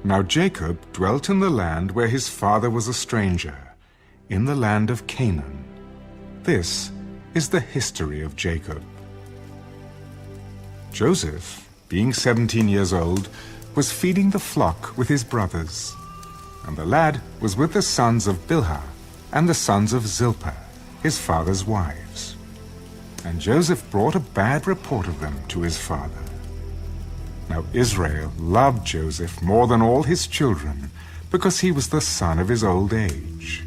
Now Jacob dwelt in the land where his father was a stranger, in the land of Canaan. This is the history of Jacob. Joseph, being 17 years old, was feeding the flock with his brothers, and the lad was with the sons of Bilhah and the sons of Zilpah, his father's wives. And Joseph brought a bad report of them to his father. Now Israel loved Joseph more than all his children, because he was the son of his old age.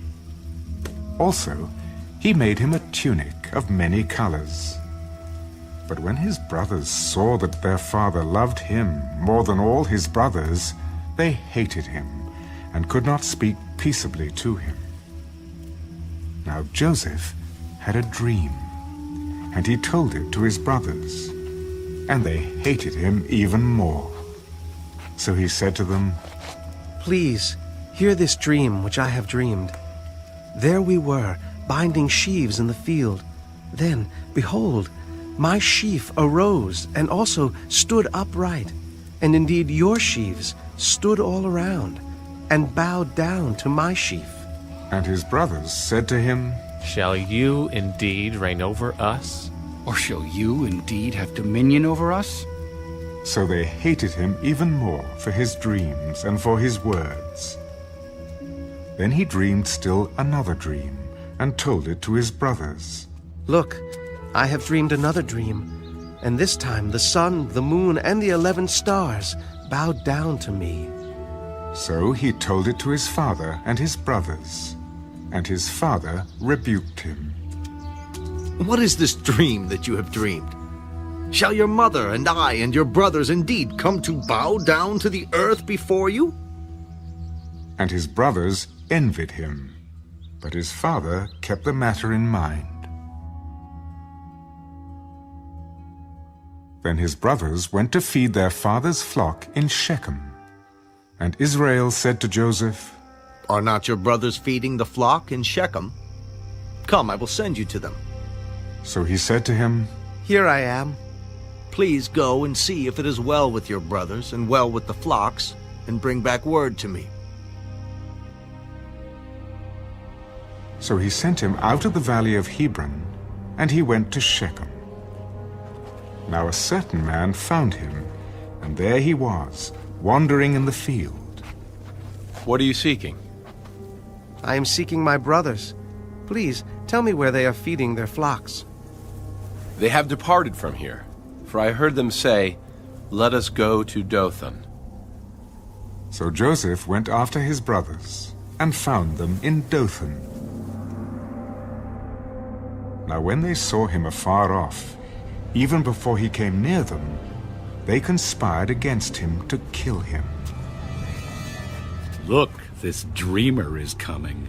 Also, he made him a tunic of many colors. But when his brothers saw that their father loved him more than all his brothers, they hated him and could not speak peaceably to him. Now Joseph had a dream, and he told it to his brothers, and they hated him even more. So he said to them, "Please, hear this dream which I have dreamed. There we were, binding sheaves in the field. Then, behold, my sheaf arose and also stood upright, and indeed your sheaves stood all around, and bowed down to my sheaf." And his brothers said to him, "Shall you indeed reign over us? Or shall you indeed have dominion over us?" So they hated him even more for his dreams and for his words. Then he dreamed still another dream, and told it to his brothers. "Look, I have dreamed another dream, and this time the sun, the moon, and the 11 stars bowed down to me." So he told it to his father and his brothers, and his father rebuked him. "What is this dream that you have dreamed? Shall your mother and I and your brothers indeed come to bow down to the earth before you?" And his brothers envied him, but his father kept the matter in mind. Then his brothers went to feed their father's flock in Shechem. And Israel said to Joseph, "Are not your brothers feeding the flock in Shechem? Come, I will send you to them." So he said to him, "Here I am." "Please go and see if it is well with your brothers and well with the flocks, and bring back word to me." So he sent him out of the valley of Hebron, and he went to Shechem. Now a certain man found him, and there he was, wandering in the field. "What are you seeking?" "I am seeking my brothers. Please, tell me where they are feeding their flocks." "They have departed from here, for I heard them say, 'Let us go to Dothan.'" So Joseph went after his brothers, and found them in Dothan. Now when they saw him afar off, even before he came near them, they conspired against him to kill him. "Look, this dreamer is coming."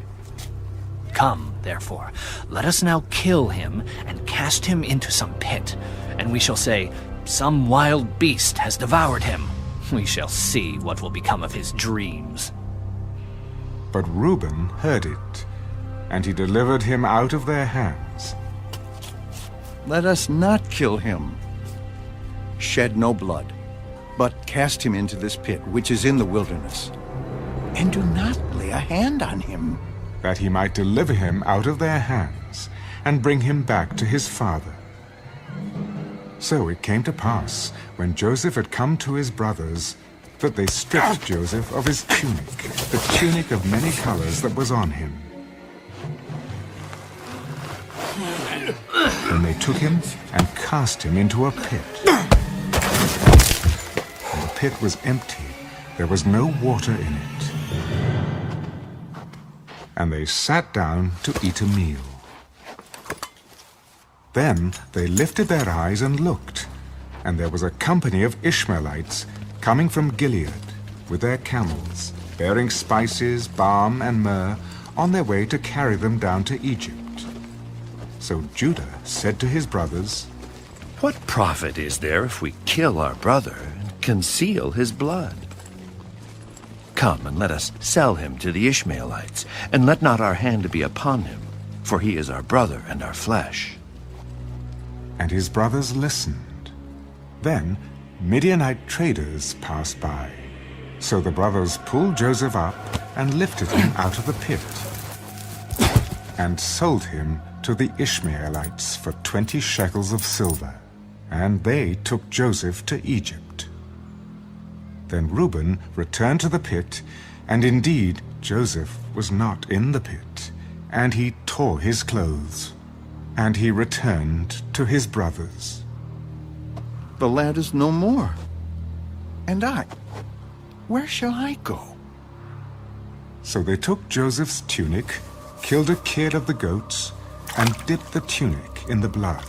Come, therefore, let us now kill him and cast him into some pit, and we shall say, 'Some wild beast has devoured him.' We shall see what will become of his dreams." But Reuben heard it, and he delivered him out of their hands. "Let us not kill him. Shed no blood, but cast him into this pit which is in the wilderness, and do not lay a hand on him." That he might deliver him out of their hands, and bring him back to his father. So it came to pass, when Joseph had come to his brothers, that they stripped Joseph of his tunic, the tunic of many colors that was on him. Then they took him and cast him into a pit. And the pit was empty, there was no water in it. And they sat down to eat a meal. Then they lifted their eyes and looked, and there was a company of Ishmaelites coming from Gilead with their camels, bearing spices, balm, and myrrh, on their way to carry them down to Egypt. So Judah said to his brothers, "What profit is there if we kill our brother and conceal his blood? Come and let us sell him to the Ishmaelites, and let not our hand be upon him, for he is our brother and our flesh." And his brothers listened. Then Midianite traders passed by, So the brothers pulled Joseph up and lifted him out of the pit and sold him to the Ishmaelites for 20 shekels of silver. And they took Joseph to Egypt. Then Reuben returned to the pit, and indeed Joseph was not in the pit, and he tore his clothes, and he returned to his brothers. The lad is no more. And I, where shall I go? So they took Joseph's tunic, killed a kid of the goats, and dipped the tunic in the blood.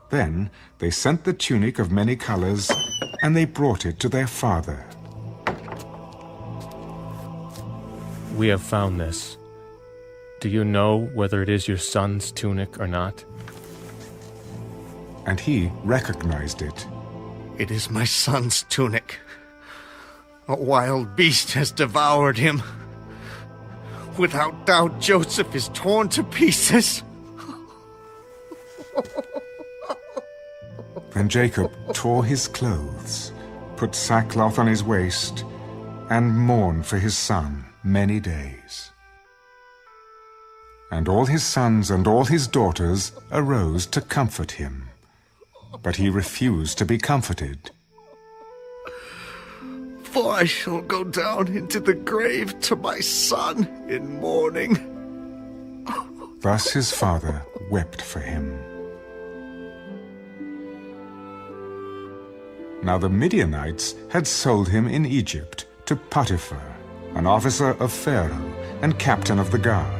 Then they sent the tunic of many colors, and they brought it to their father. We have found this. Do you know whether it is your son's tunic or not? And he recognized it. It is my son's tunic. A wild beast has devoured him. Without doubt, Joseph is torn to pieces. Then Jacob tore his clothes, put sackcloth on his waist, and mourned for his son many days. And all his sons and all his daughters arose to comfort him. But he refused to be comforted. For I shall go down into the grave to my son in mourning. Thus his father wept for him. Now the Midianites had sold him in Egypt to Potiphar, an officer of Pharaoh and captain of the guard.